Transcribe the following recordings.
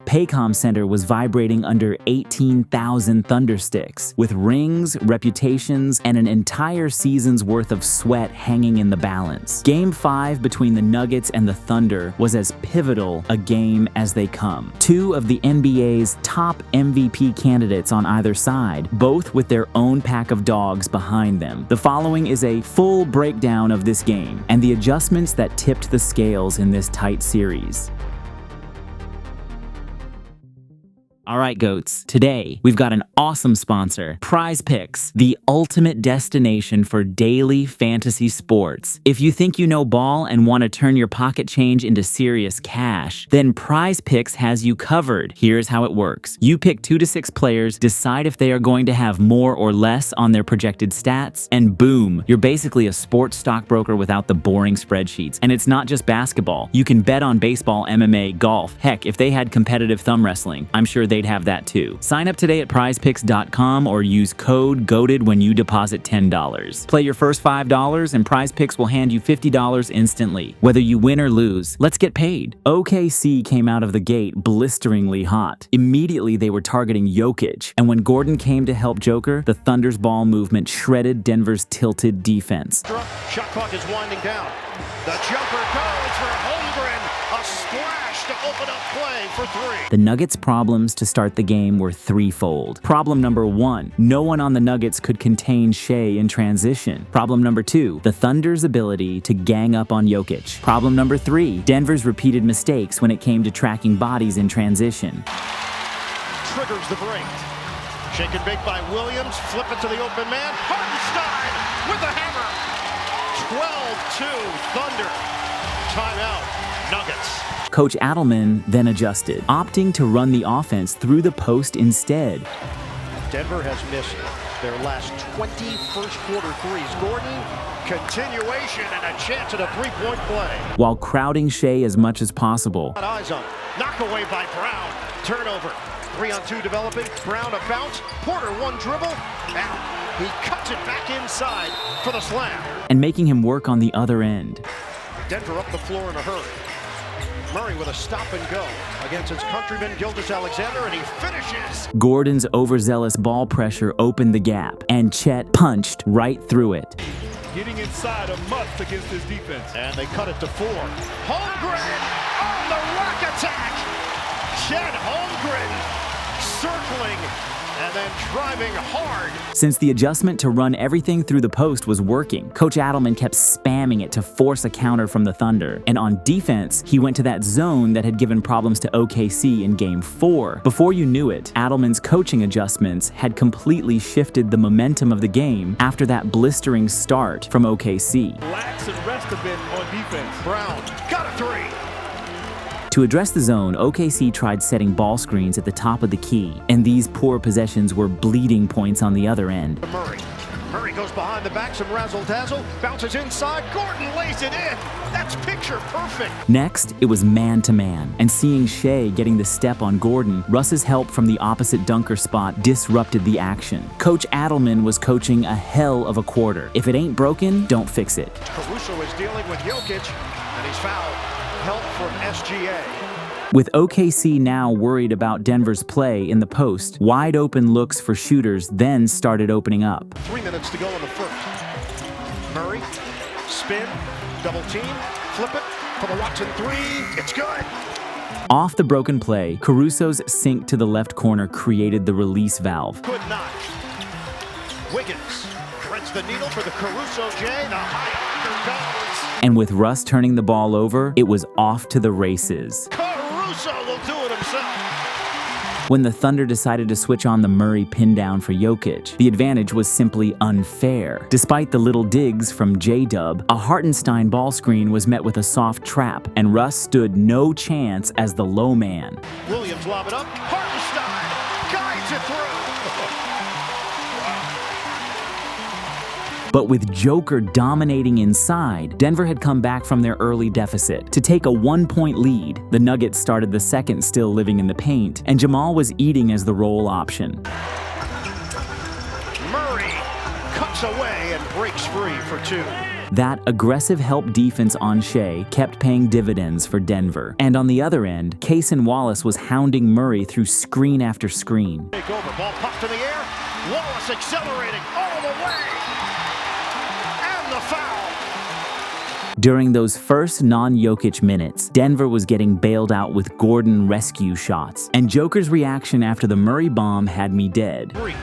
Paycom Center was vibrating under 18,000 thundersticks, with rings, reputations, and an entire season's worth of sweat hanging in the balance. Game 5 between the Nuggets and the Thunder was as pivotal a game as they come. Two of the NBA's top MVP candidates on either side, both with their own pack of dogs behind them. The following is a full breakdown of this game and the adjustments that tipped the scales in this tight series. All right, GOATs, today we've got an awesome sponsor, Prize Picks, the ultimate destination for daily fantasy sports. If you think you know ball and want to turn your pocket change into serious cash, then Prize Picks has you covered. Here's how it works. You pick 2 to 6 players, decide if they are going to have more or less on their projected stats, and boom, you're basically a sports stockbroker without the boring spreadsheets. And it's not just basketball. You can bet on baseball, MMA, golf. Heck, if they had competitive thumb wrestling, I'm sure they'd have that too. Sign up today at prizepicks.com or use code GOATED when you deposit $10. Play your first $5 and Prize Picks will hand you $50 instantly. Whether you win or lose, let's get paid. OKC came out of the gate blisteringly hot. Immediately they were targeting Jokic, and when Gordon came to help Joker, the Thunder's ball movement shredded Denver's tilted defense. Shot clock is winding down. The jumper goes for Holmgren. A splash to open up play for 3. The Nuggets' problems to start the game were threefold. Problem number 1, no one on the Nuggets could contain Shea in transition. Problem number 2, the Thunder's ability to gang up on Jokic. Problem number 3, Denver's repeated mistakes when it came to tracking bodies in transition. Triggers the break. Shake and bake by Williams. Flip it to the open man. Hartenstein with the hammer. 12-2 Thunder. Timeout, Nuggets. Coach Adelman then adjusted, opting to run the offense through the post instead. Denver has missed their last 20 first quarter threes. Gordon, continuation and a chance at a 3-point play. While crowding Shea as much as possible. Eyes on. Knock away by Brown. Turnover. 3-on-2 developing. Brown a bounce. Porter one dribble. And he cuts it back inside for the slam. And making him work on the other end. Denver up the floor in a hurry. Murray with a stop and go against his countryman Gilgeous-Alexander, and he finishes. Gordon's overzealous ball pressure opened the gap, and Chet punched right through it. Getting inside a must against his defense. And they cut it to 4. Holmgren on the rack attack. Chet Holmgren circling and then driving hard. Since the adjustment to run everything through the post was working, Coach Adelman kept spamming it to force a counter from the Thunder. And on defense, he went to that zone that had given problems to OKC in Game 4. Before you knew it, Adelman's coaching adjustments had completely shifted the momentum of the game after that blistering start from OKC. Lax and rest a bit on defense. Brown got a 3. To address the zone, OKC tried setting ball screens at the top of the key, and these poor possessions were bleeding points on the other end. Murray. Murray goes behind the back, some razzle-dazzle, bounces inside, Gordon lays it in. That's picture perfect. Next, it was man-to-man, and seeing Shea getting the step on Gordon, Russ's help from the opposite dunker spot disrupted the action. Coach Adelman was coaching a hell of a quarter. If it ain't broken, don't fix it. Caruso is dealing with Jokic, and he's fouled. Help from SGA. With OKC now worried about Denver's play in the post, wide open looks for shooters then started opening up. 3 minutes to go in the first. Murray, spin, double team, flip it for the Watson 3. It's good. Off the broken play, Caruso's sink to the left corner created the release valve. Could not. Wiggins threads the needle for the Caruso J. The high archer goes. And with Russ turning the ball over, it was off to the races. Caruso will do it himself. When the Thunder decided to switch on the Murray pin down for Jokic, the advantage was simply unfair. Despite the little digs from J-Dub, a Hartenstein ball screen was met with a soft trap, and Russ stood no chance as the low man. Williams lob it up. Hartenstein guides it through. But with Joker dominating inside, Denver had come back from their early deficit. To take a 1-point lead, the Nuggets started the second still living in the paint, and Jamal was eating as the roll option. Murray cuts away and breaks free for 2. That aggressive help defense on Shea kept paying dividends for Denver. And on the other end, Cason Wallace was hounding Murray through screen after screen. Take over, ball popped in the air. Wallace accelerating all the way. And the foul. During those first non-Jokic minutes, Denver was getting bailed out with Gordon rescue shots. And Joker's reaction after the Murray bomb had me dead. Murray.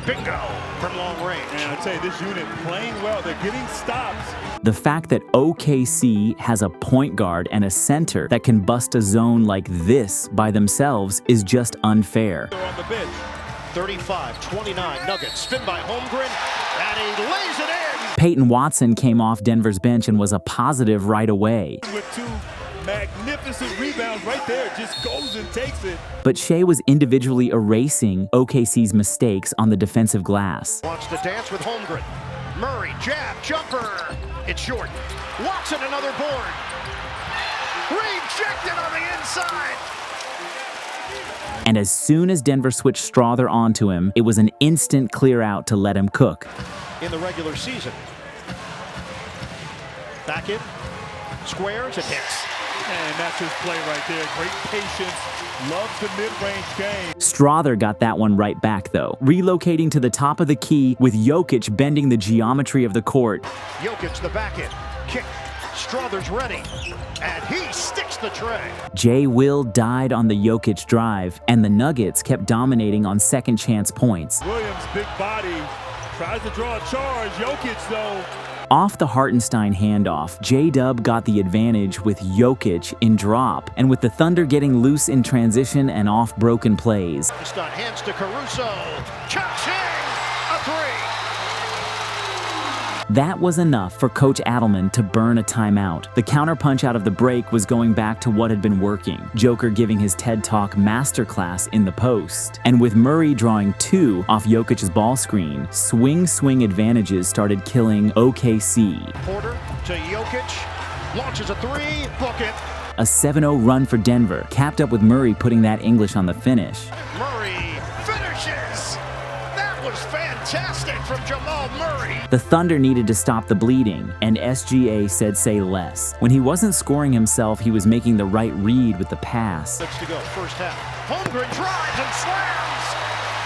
Bingo from long range. And I tell you, this unit playing well. They're getting stops. The fact that OKC has a point guard and a center that can bust a zone like this by themselves is just unfair. They're on the bench. 35-29 Nuggets. Spin by Holmgren, and he lays it in. Peyton Watson came off Denver's bench and was a positive right away. With two magnificent rebounds right there. Just goes and takes it. But Shea was individually erasing OKC's mistakes on the defensive glass. Wants to dance with Holmgren. Murray, jab, jumper. It's short. Watson, another board. Rejected on the inside. And as soon as Denver switched Strother onto him, it was an instant clear out to let him cook. In the regular season. Back in. Squares, it hits. And that's his play right there. Great patience. Loves the mid-range game. Strother got that one right back, though, relocating to the top of the key with Jokic bending the geometry of the court. Jokic, the back end. Kick. Strother's ready. And he sticks the tray. Jay Will died on the Jokic drive, and the Nuggets kept dominating on second chance points. Williams, big body, tries to draw a charge. Jokic, though. Off the Hartenstein handoff, J-Dub got the advantage with Jokic in drop, and with the Thunder getting loose in transition and off broken plays. Hartenstein hands to Caruso. Cha-ching! A three. That was enough for Coach Adelman to burn a timeout. The counterpunch out of the break was going back to what had been working, Joker giving his TED Talk masterclass in the post. And with Murray drawing 2 off Jokic's ball screen, swing advantages started killing OKC. Porter to Jokic. Launches a three. Book it. A 7-0 run for Denver, capped up with Murray putting that English on the finish. Murray finishes. That was fantastic from Jamal Murray. The Thunder needed to stop the bleeding, and SGA said say less. When he wasn't scoring himself, he was making the right read with the pass. 6 to go, first half. Holmgren drives and slams.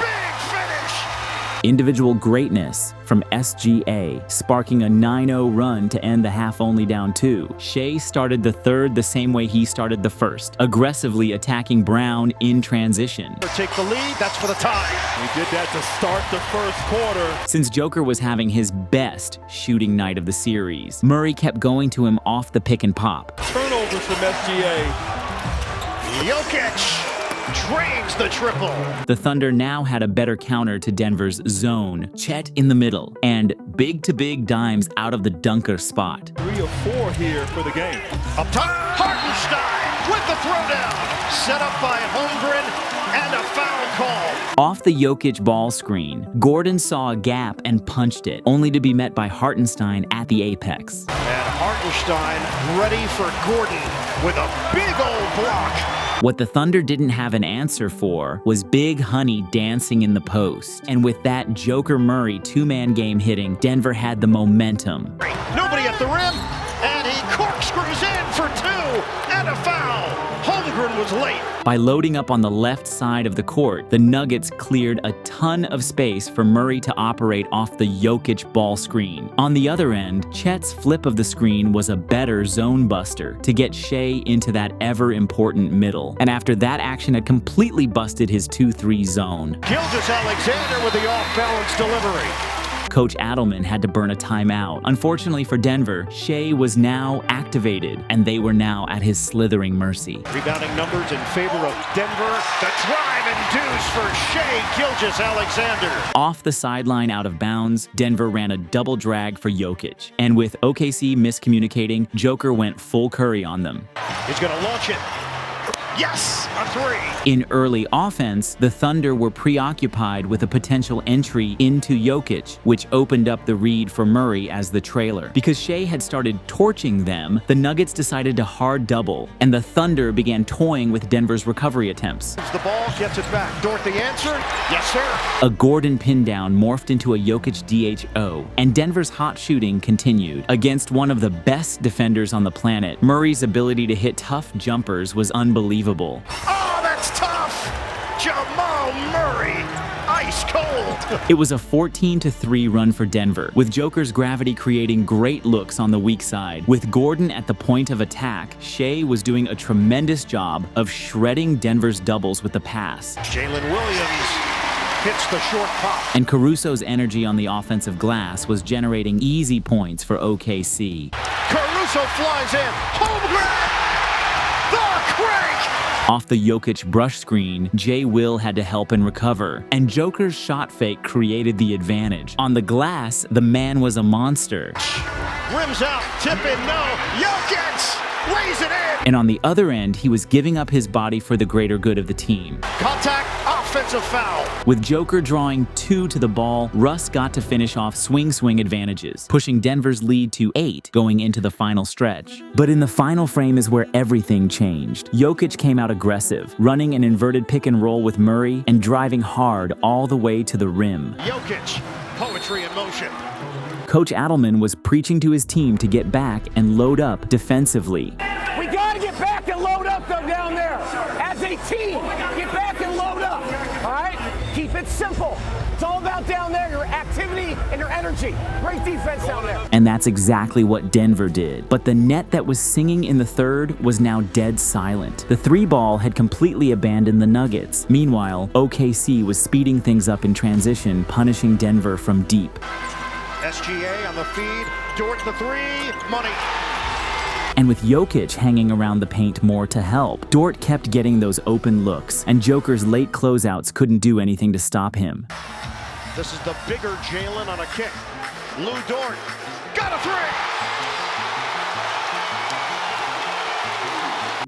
Big finish. Individual greatness from SGA, sparking a 9-0 run to end the half only down 2. Shea started the third the same way he started the first, aggressively attacking Brown in transition. Take the lead, that's for the tie. He did that to start the first quarter. Since Joker was having his best shooting night of the series, Murray kept going to him off the pick and pop. Turnovers from SGA. Jokic drains the triple. The Thunder now had a better counter to Denver's zone, Chet in the middle, and big-to-big dimes out of the dunker spot. 3 or 4 here for the game. Up top, Hartenstein with the throwdown. Set up by Holmgren and a foul call. Off the Jokic ball screen, Gordon saw a gap and punched it, only to be met by Hartenstein at the apex. And Hartenstein ready for Gordon with a big old block. What the Thunder didn't have an answer for was Big Honey dancing in the post. And with that Joker Murray 2-man game hitting, Denver had the momentum. Nobody at the rim, and he corkscrews in for 2 and a foul. Holmgren was late. By loading up on the left side of the court, the Nuggets cleared a ton of space for Murray to operate off the Jokic ball screen. On the other end, Chet's flip of the screen was a better zone buster to get Shea into that ever-important middle. And after that action had completely busted his 2-3 zone, Gilgeous-Alexander with the off-balance delivery. Coach Adelman had to burn a timeout. Unfortunately for Denver, Shea was now activated, and they were now at his slithering mercy. Rebounding numbers in favor of Denver. The drive and deuce for Shea Gilgeous-Alexander. Off the sideline out of bounds, Denver ran a double drag for Jokic. And with OKC miscommunicating, Joker went full Curry on them. He's going to launch it. Yes, a three. In early offense, the Thunder were preoccupied with a potential entry into Jokic, which opened up the read for Murray as the trailer. Because Shea had started torching them, the Nuggets decided to hard double, and the Thunder began toying with Denver's recovery attempts. The ball gets it back. Dort the answer? Yes, sir. A Gordon pin down morphed into a Jokic DHO, and Denver's hot shooting continued. Against one of the best defenders on the planet, Murray's ability to hit tough jumpers was unbelievable. Oh, that's tough! Jamal Murray, ice cold. It was a 14-3 run for Denver, with Joker's gravity creating great looks on the weak side. With Gordon at the point of attack, Shea was doing a tremendous job of shredding Denver's doubles with the pass. Jalen Williams hits the short pop. And Caruso's energy on the offensive glass was generating easy points for OKC. Caruso flies in. Holmgren! The crank! Off the Jokic brush screen, Jay Will had to help and recover, and Joker's shot fake created the advantage. On the glass, the man was a monster. Rims out, tip in, no. Jokic lays it in. And on the other end, he was giving up his body for the greater good of the team. Contact, offensive foul. With Joker drawing 2 to the ball, Russ got to finish off swing advantages, pushing Denver's lead to 8 going into the final stretch. But in the final frame is where everything changed. Jokic came out aggressive, running an inverted pick and roll with Murray and driving hard all the way to the rim. Jokic, poetry in motion. Coach Adelman was preaching to his team to get back and load up defensively. We gotta get back and load up though down there. As a team, get back and load up. All right? Keep it simple. It's all about down there, your activity and your energy. Great defense down there. And that's exactly what Denver did. But the net that was singing in the third was now dead silent. The 3-ball had completely abandoned the Nuggets. Meanwhile, OKC was speeding things up in transition, punishing Denver from deep. SGA on the feed. Dort the three. Money. And with Jokic hanging around the paint more to help, Dort kept getting those open looks, and Joker's late closeouts couldn't do anything to stop him. This is the bigger Jalen on a kick. Lou Dort. Got a three.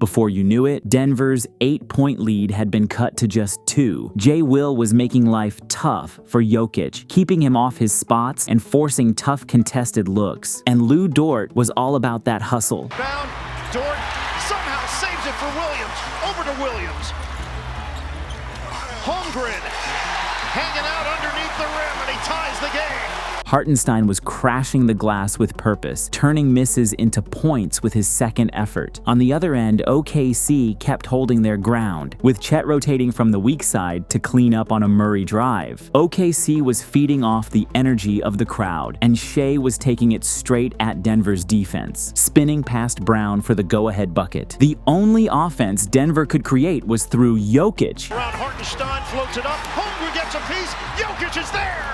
Before you knew it, Denver's 8-point lead had been cut to just 2. Jay Will was making life tough for Jokic, keeping him off his spots and forcing tough contested looks. And Lou Dort was all about that hustle. Down. Dort somehow saves it for Williams. Over to Williams. Holmgren hanging out underneath the rim, and he ties the game. Hartenstein was crashing the glass with purpose, turning misses into points with his second effort. On the other end, OKC kept holding their ground, with Chet rotating from the weak side to clean up on a Murray drive. OKC was feeding off the energy of the crowd, and Shea was taking it straight at Denver's defense, spinning past Brown for the go-ahead bucket. The only offense Denver could create was through Jokic. Around Hartenstein floats it up. Holmgren gets a piece. Jokic is there.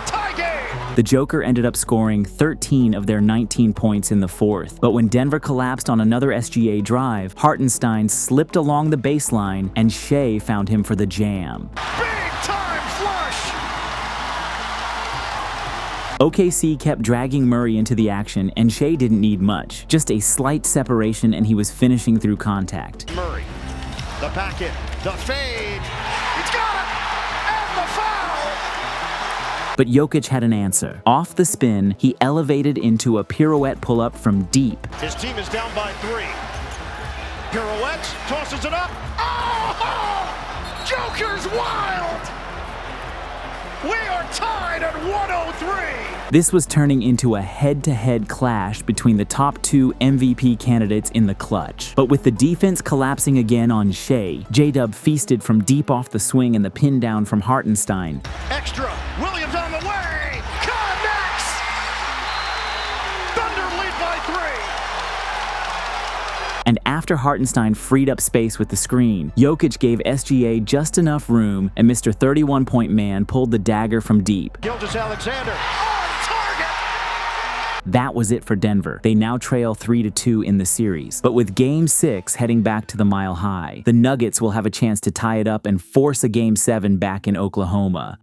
Tie game. The Joker ended up scoring 13 of their 19 points in the fourth, but when Denver collapsed on another SGA drive, Hartenstein slipped along the baseline and Shea found him for the jam. Big time flush. OKC kept dragging Murray into the action, and Shea didn't need much. Just a slight separation and he was finishing through contact. Murray, the back in, the fade. He's got it. And the foul. But Jokic had an answer. Off the spin, he elevated into a pirouette pull-up from deep. His team is down by 3. Pirouettes, tosses it up. Oh! Joker's wild! We are tied at 103. This was turning into a head-to-head clash between the top 2 MVP candidates in the clutch. But with the defense collapsing again on Shea, J-Dub feasted from deep off the swing and the pin down from Hartenstein. Extra. Williams on the way. Connects. Thunder lead by 3. And after Hartenstein freed up space with the screen, Jokic gave SGA just enough room, and Mr. 31-point man pulled the dagger from deep. Gilgeous-Alexander on target. That was it for Denver. They now trail 3-2 in the series. But with Game 6 heading back to the Mile High, the Nuggets will have a chance to tie it up and force a Game 7 back in Oklahoma.